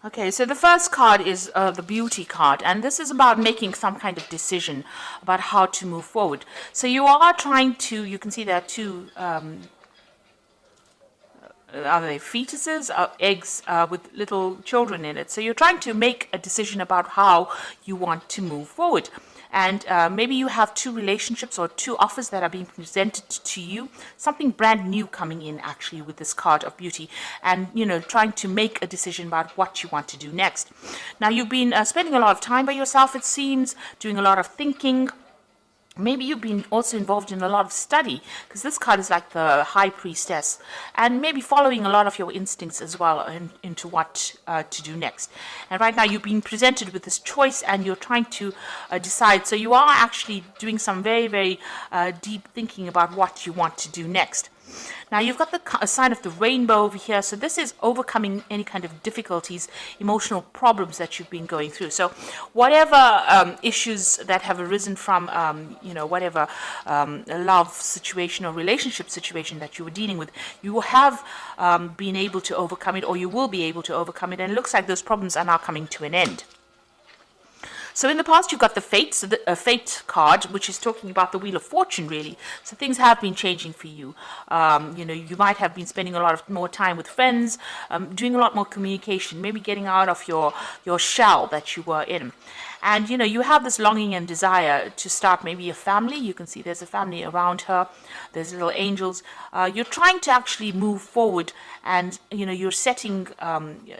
Okay, so the first card is the beauty card, and this is about making some kind of decision about how to move forward. So you are trying to, you can see there are two, are they fetuses, eggs with little children in it. So you're trying to make a decision about how you want to move forward. And maybe you have two relationships or two offers that are being presented to you, something brand new coming in actually with this card of beauty, and trying to make a decision about what you want to do next. Now you've been spending a lot of time by yourself, it seems, doing a lot of thinking. Maybe you've been also involved in a lot of study, because this card is like the high priestess, and maybe following a lot of your instincts as well into what to do next. And right now you've been presented with this choice and you're trying to decide. So you are actually doing some very, very deep thinking about what you want to do next. Now you've got the sign of the rainbow over here. So this is overcoming any kind of difficulties, emotional problems that you've been going through. So whatever issues that have arisen from, whatever love situation or relationship situation that you were dealing with, you have been able to overcome it, or you will be able to overcome it. And it looks like those problems are now coming to an end. So in the past, you've got the Fate, so the Fate card, which is talking about the Wheel of Fortune, really. So things have been changing for you. You might have been spending a lot of more time with friends, doing a lot more communication, maybe getting out of your shell that you were in. And, you have this longing and desire to start maybe a family. You can see there's a family around her. There's little angels. You're trying to actually move forward, and, you're setting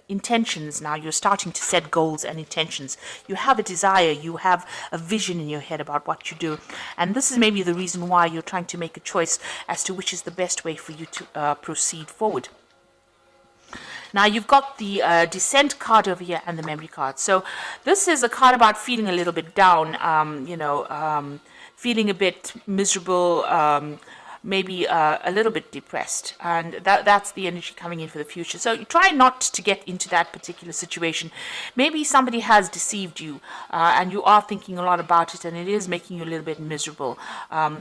intentions now. You're starting to set goals and intentions. You have a desire. You have a vision in your head about what you do. And this is maybe the reason why you're trying to make a choice as to which is the best way for you to proceed forward. Now you've got the Descent card over here and the Memory card. So this is a card about feeling a little bit down, feeling a bit miserable, maybe a little bit depressed, and that's the energy coming in for the future. So you try not to get into that particular situation. Maybe somebody has deceived you, and you are thinking a lot about it, and it is making you a little bit miserable.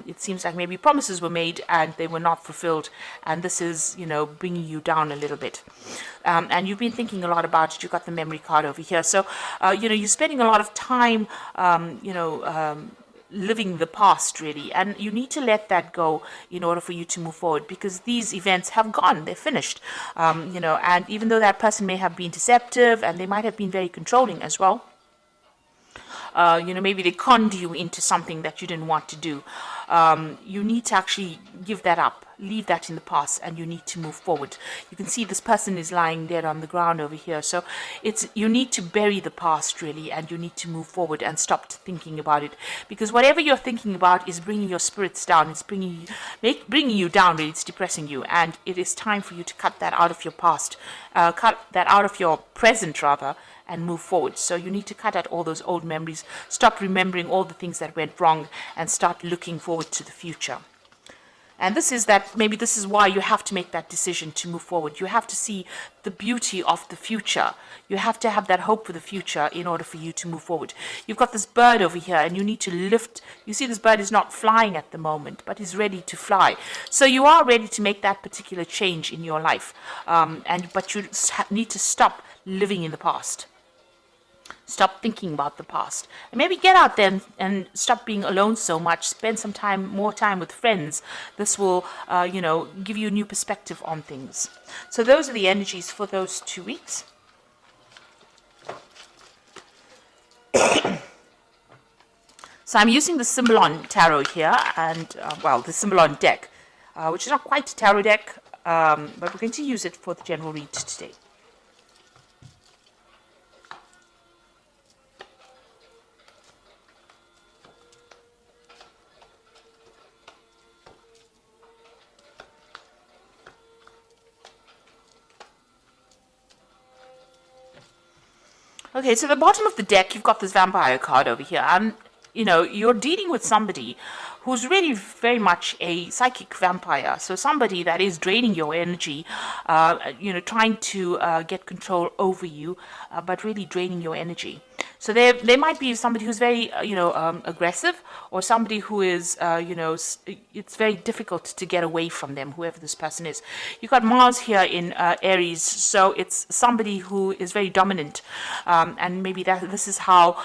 It seems like maybe promises were made and they were not fulfilled, and this is bringing you down a little bit. And you've been thinking a lot about it. You've got the Memory card over here. So you're spending a lot of time living the past, really, and you need to let that go in order for you to move forward, because these events have gone, they're finished, and even though that person may have been deceptive and they might have been very controlling as well, maybe they conned you into something that you didn't want to do. You need to actually give that up, leave that in the past, and you need to move forward. You can see this person is lying dead on the ground over here. So you need to bury the past, really, and you need to move forward and stop thinking about it, because whatever you're thinking about is bringing your spirits down. It's bringing you down, really. It's depressing you, and it is time for you to cut that out of your past, cut that out of your present, rather, and move forward. So you need to cut out all those old memories, stop remembering all the things that went wrong, and start looking forward to the future. And maybe this is why you have to make that decision to move forward. You have to see the beauty of the future. You have to have that hope for the future in order for you to move forward. You've got this bird over here, and you need to lift. You see this bird is not flying at the moment, but is ready to fly. So you are ready to make that particular change in your life. But you need to stop living in the past. Stop thinking about the past, and maybe get out there and stop being alone so much. Spend some more time with friends. This will, give you a new perspective on things. So those are the energies for those 2 weeks. So I'm using the Symbolon Tarot here, and the Symbolon deck, which is not quite a tarot deck, but we're going to use it for the general read today. Okay, so the bottom of the deck, you've got this Vampire card over here, and you're dealing with somebody who's really very much a psychic vampire. So somebody that is draining your energy, trying to get control over you, but really draining your energy. So there might be somebody who's very, aggressive, or somebody who is, it's very difficult to get away from them, whoever this person is. You've got Mars here in Aries, so it's somebody who is very dominant, and maybe this is how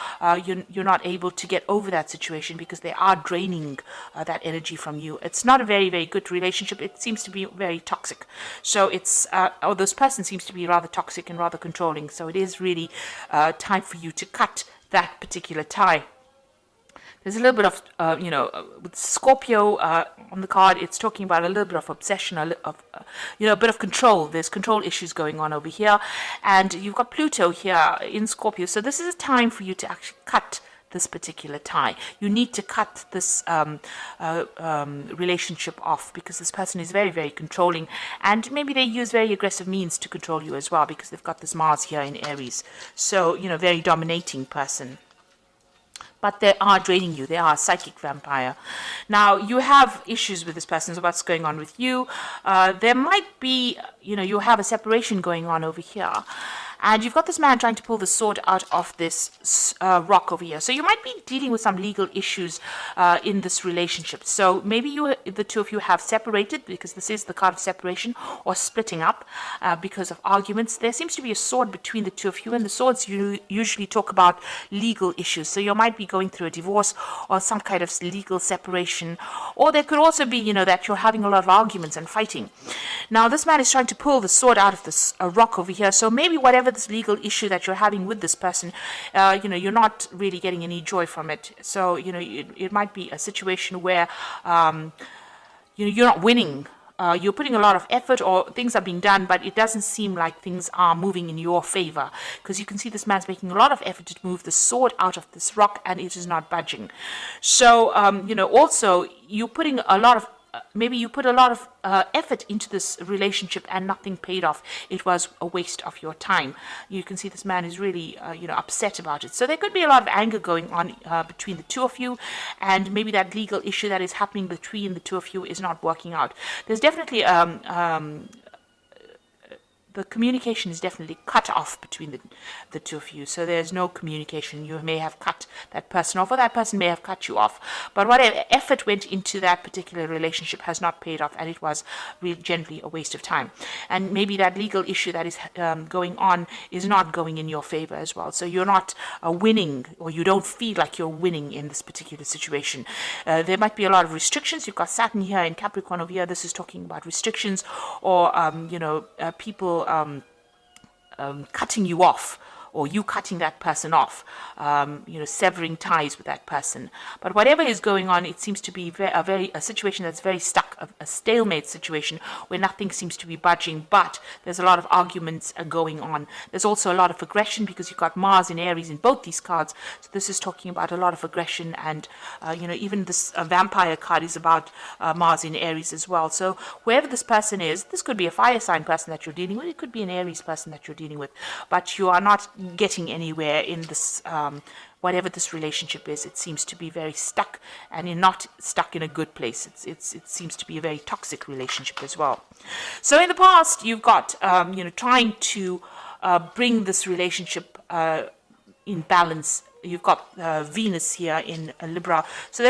you're not able to get over that situation, because they are draining that energy from you. It's not a very, very good relationship. It seems to be very toxic. So or this person seems to be rather toxic and rather controlling. So it is really time for you to cut that particular tie. There's a little bit of, with Scorpio on the card, it's talking about a little bit of obsession, a bit of control. There's control issues going on over here. And you've got Pluto here in Scorpio. So this is a time for you to actually cut this particular tie. You need to cut this relationship off, because this person is very, very controlling, and maybe they use very aggressive means to control you as well, because they've got this Mars here in Aries. So, very dominating person. But they are draining you. They are a psychic vampire. Now, you have issues with this person, so what's going on with you? There might be, you have a separation going on over here. And you've got this man trying to pull the sword out of this rock over here. So you might be dealing with some legal issues in this relationship. So maybe the two of you have separated, because this is the card of separation, or splitting up because of arguments. There seems to be a sword between the two of you, and the swords usually talk about legal issues. So you might be going through a divorce or some kind of legal separation. Or there could also be, that you're having a lot of arguments and fighting. Now, this man is trying to pull the sword out of this rock over here. So maybe whatever this legal issue that you're having with this person, you're not really getting any joy from it. So, it might be a situation where, you're not winning. You're putting a lot of effort, or things are being done, but it doesn't seem like things are moving in your favor, because you can see this man's making a lot of effort to move the sword out of this rock, and it is not budging. So, also you're putting a lot of maybe you put a lot of effort into this relationship and nothing paid off. It was a waste of your time. You can see this man is really, upset about it. So there could be a lot of anger going on between the two of you, and maybe that legal issue that is happening between the two of you is not working out. There's definitely the communication is definitely cut off between the two of you. So there's no communication. You may have cut that person off, or that person may have cut you off. But whatever effort went into that particular relationship has not paid off, and it was really generally a waste of time. And maybe that legal issue that is going on is not going in your favor as well. So you're not winning, or you don't feel like you're winning in this particular situation. There might be a lot of restrictions. You've got Saturn here in Capricorn over here. This is talking about restrictions, or people cutting you off, or you cutting that person off, severing ties with that person. But whatever is going on, it seems to be a situation that's very stuck, a stalemate situation where nothing seems to be budging, but there's a lot of arguments going on. There's also a lot of aggression, because you've got Mars in Aries in both these cards. So this is talking about a lot of aggression, and, even this vampire card is about Mars in Aries as well. So whoever this person is, this could be a fire sign person that you're dealing with. It could be an Aries person that you're dealing with, but you are not getting anywhere in this, whatever this relationship is. It seems to be very stuck, and you're not stuck in a good place. It seems to be a very toxic relationship as well. So in the past, you've got, trying to bring this relationship in balance. You've got Venus here in Libra. So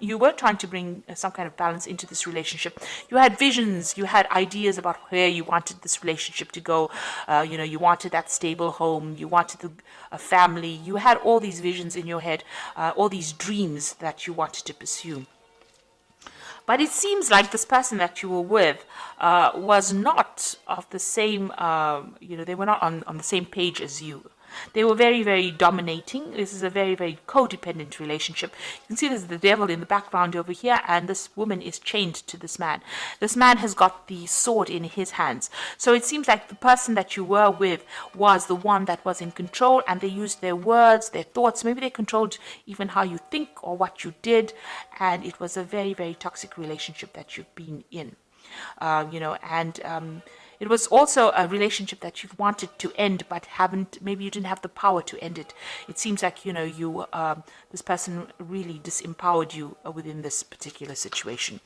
you were trying to bring some kind of balance into this relationship. You had visions, you had ideas about where you wanted this relationship to go. You wanted that stable home, you wanted a family. You had all these visions in your head, all these dreams that you wanted to pursue. But it seems like this person that you were with was not of the same, they were not on the same page as you. They were very, very dominating. This is a very, very codependent relationship. You can see there's the devil in the background over here, and this woman is chained to this man. This man has got the sword in his hands. So it seems like the person that you were with was the one that was in control, and they used their words, their thoughts. Maybe they controlled even how you think or what you did, and it was a very, very toxic relationship that you've been in. It was also a relationship that you've wanted to end, but haven't. Maybe you didn't have the power to end it. It seems like this person really disempowered you within this particular situation.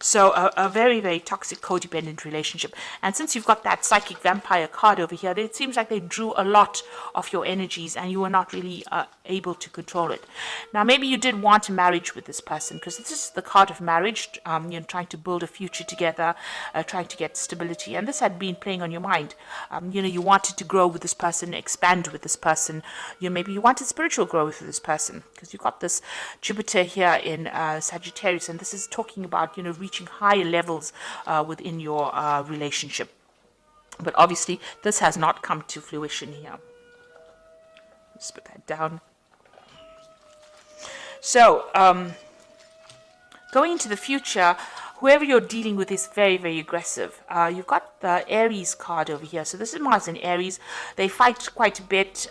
So a very, very toxic, codependent relationship. And since you've got that psychic vampire card over here, it seems like they drew a lot of your energies, and you were not really able to control it. Now, maybe you did want a marriage with this person, because this is the card of marriage. Trying to build a future together, trying to get stability, and this had been playing on your mind. You wanted to grow with this person, expand with this person. Maybe you wanted spiritual growth with this person, because you've got this Jupiter here in Sagittarius, and this is talking about reaching higher levels within your relationship. But obviously, this has not come to fruition here. Let's put that down. So, going into the future, whoever you're dealing with is very, very aggressive. You've got the Aries card over here. So this is Mars and Aries. They fight quite a bit,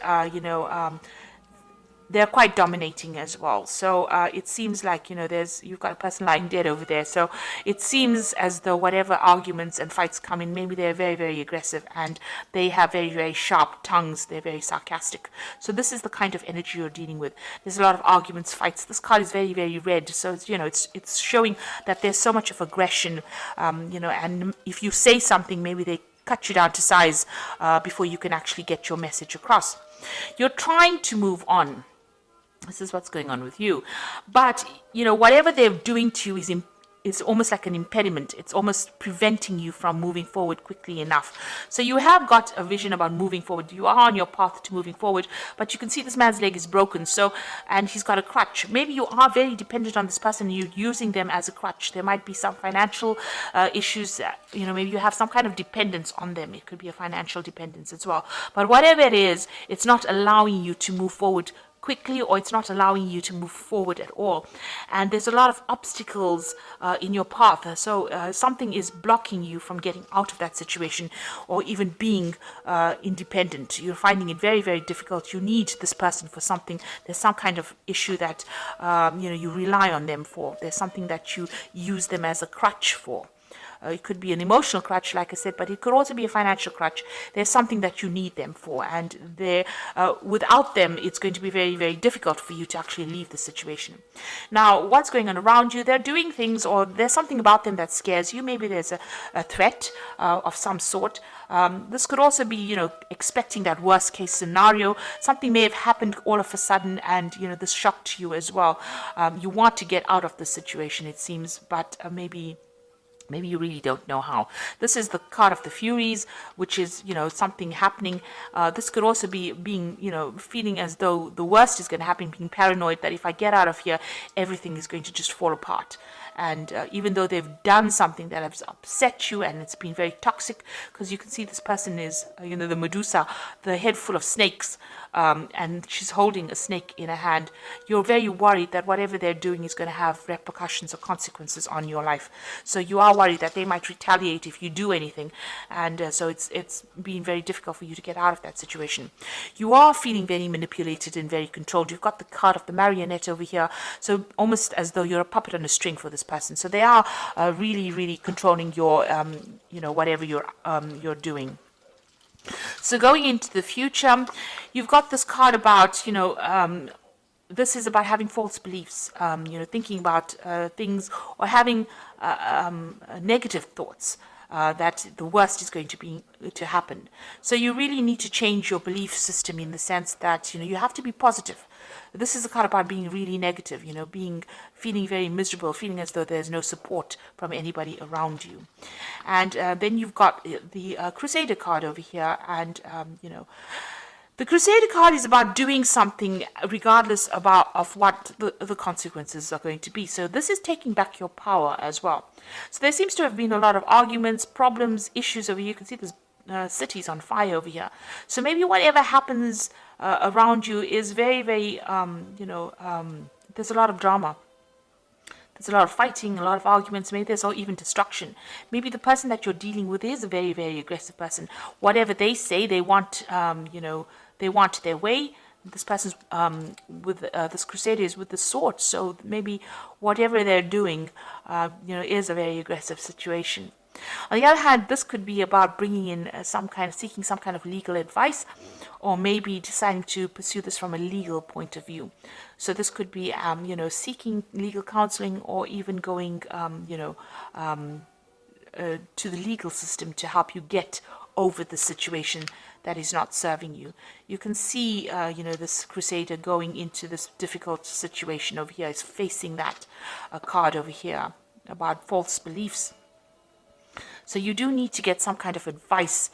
they're quite dominating as well. So it seems like, you've got a person lying dead over there. So it seems as though whatever arguments and fights come in, maybe they're very, very aggressive, and they have very, very sharp tongues. They're very sarcastic. So this is the kind of energy you're dealing with. There's a lot of arguments, fights. This card is very, very red. So it's showing that there's so much of aggression, and if you say something, maybe they cut you down to size before you can actually get your message across. You're trying to move on. This is what's going on with you. But, whatever they're doing to you is almost like an impediment. It's almost preventing you from moving forward quickly enough. So you have got a vision about moving forward. You are on your path to moving forward, but you can see this man's leg is broken. And he's got a crutch. Maybe you are very dependent on this person. You're using them as a crutch. There might be some financial issues. Maybe you have some kind of dependence on them. It could be a financial dependence as well. But whatever it is, it's not allowing you to move forward quickly, or it's not allowing you to move forward at all. And there's a lot of obstacles in your path. So something is blocking you from getting out of that situation, or even being independent. You're finding it very, very difficult. You need this person for something. There's some kind of issue that you rely on them for. There's something that you use them as a crutch for. It could be an emotional crutch, like I said, but it could also be a financial crutch. There's something that you need them for, and without them, it's going to be very, very difficult for you to actually leave the situation. Now, what's going on around you? They're doing things, or there's something about them that scares you. Maybe there's a threat of some sort. This could also be, expecting that worst case scenario. Something may have happened all of a sudden, and, this shocked you as well. You want to get out of the situation, it seems, but maybe you really don't know how. This is the card of the Furies, which is, something happening. This could also be being, feeling as though the worst is going to happen, being paranoid that if I get out of here, everything is going to just fall apart. And even though they've done something that has upset you, and it's been very toxic, because you can see this person is, the Medusa, the head full of snakes, and she's holding a snake in her hand. You're very worried that whatever they're doing is going to have repercussions or consequences on your life. So you are worried that they might retaliate if you do anything, and so it's been very difficult for you to get out of that situation. You are feeling very manipulated and very controlled. You've got the card of the marionette over here, so almost as though you're a puppet on a string for this person. So they are really, really controlling your, whatever you're doing. So going into the future, you've got this card about, this is about having false beliefs, thinking about things, or having negative thoughts. That the worst is going to happen. So you really need to change your belief system, in the sense that you have to be positive. This is a card about being really negative, feeling very miserable, feeling as though there's no support from anybody around you. And then you've got the Crusader card over here, and the Crusader card is about doing something regardless of what the consequences are going to be. So this is taking back your power as well. So there seems to have been a lot of arguments, problems, issues over here. You can see there's cities on fire over here. So maybe whatever happens around you is very, very, there's a lot of drama. There's a lot of fighting, a lot of arguments. Maybe there's even destruction. Maybe the person that you're dealing with is a very, very aggressive person. Whatever they say, they want, they want their way. This person's with this Crusader is with the sword. So maybe whatever they're doing, is a very aggressive situation. On the other hand, this could be about bringing in seeking some kind of legal advice, or maybe deciding to pursue this from a legal point of view. So this could be, seeking legal counseling, or even going, to the legal system to help you get over the situation that is not serving you. You can see, this crusader going into this difficult situation over here is facing that card over here about false beliefs. So you do need to get some kind of advice,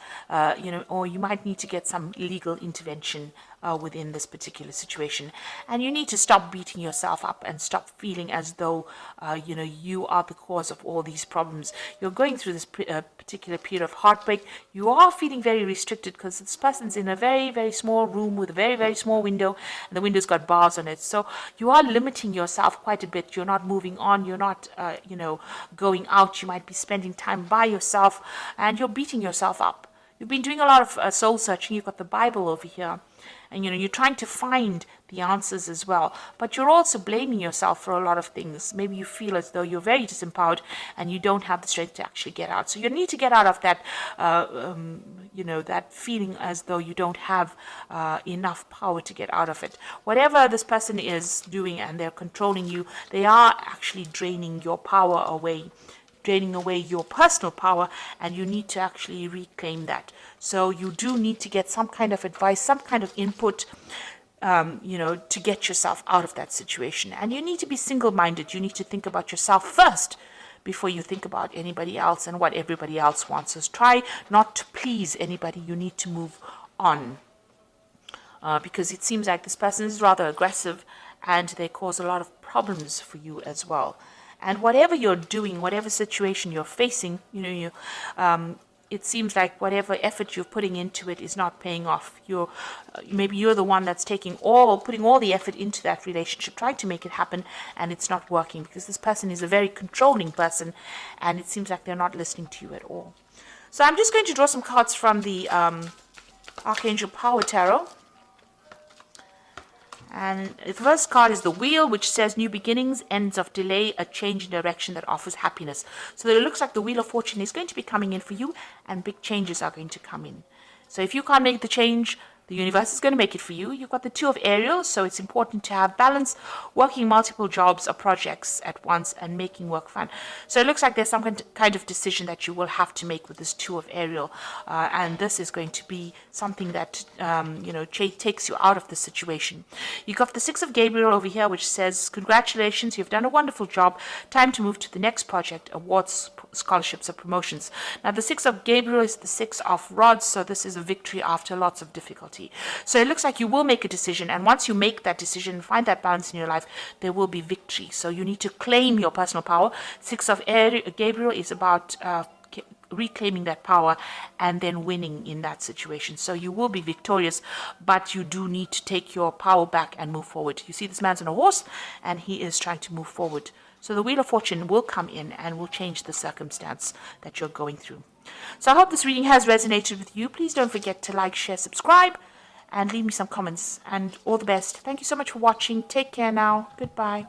or you might need to get some legal intervention within this particular situation. And you need to stop beating yourself up and stop feeling as though, you are the cause of all these problems. You're going through this particular period of heartbreak. You are feeling very restricted because this person's in a very, very small room with a very, very small window, and the window's got bars on it. So you are limiting yourself quite a bit. You're not moving on. You're not, going out. You might be spending time by yourself, and you're beating yourself up. You've been doing a lot of soul searching. You've got the Bible over here, and you're trying to find the answers as well, but you're also blaming yourself for a lot of things. Maybe you feel as though you're very disempowered and you don't have the strength to actually get out. So you need to get out of that that feeling as though you don't have enough power to get out of it. Whatever this person is doing and they're controlling you, they are actually draining your power away, draining away your personal power, and you need to actually reclaim that. So you do need to get some kind of advice, some kind of input, to get yourself out of that situation. And you need to be single-minded. You need to think about yourself first before you think about anybody else and what everybody else wants. So try not to please anybody. You need to move on. Because it seems like this person is rather aggressive, and they cause a lot of problems for you as well. And whatever you're doing, whatever situation you're facing, it seems like whatever effort you're putting into it is not paying off. Maybe you're the one that's putting all the effort into that relationship, trying to make it happen, and it's not working because this person is a very controlling person, and it seems like they're not listening to you at all. So I'm just going to draw some cards from the Archangel Power Tarot. And the first card is the Wheel, which says new beginnings, ends of delay, a change in direction that offers happiness. So it looks like the Wheel of Fortune is going to be coming in for you, and big changes are going to come in. So if you can't make the change, the universe is going to make it for you. You've got the Two of Ariel, so it's important to have balance, working multiple jobs or projects at once and making work fun. So it looks like there's some kind of decision that you will have to make with this Two of Ariel, and this is going to be something that takes you out of the situation. You've got the Six of Gabriel over here, which says, congratulations, you've done a wonderful job. Time to move to the next project, awards, scholarships, or promotions. Now the Six of Gabriel is the Six of Rods, so this is a victory after lots of difficulty. So it looks like you will make a decision, and once you make that decision, find that balance in your life, there will be victory. So you need to claim your personal power. Six of Gabriel is about reclaiming that power and then winning in that situation. So you will be victorious, but you do need to take your power back and move forward. You see this man's on a horse, and he is trying to move forward. So the Wheel of Fortune will come in and will change the circumstance that you're going through. So I hope this reading has resonated with you. Please don't forget to like, share, subscribe, and leave me some comments. And all the best. Thank you so much for watching. Take care now. Goodbye.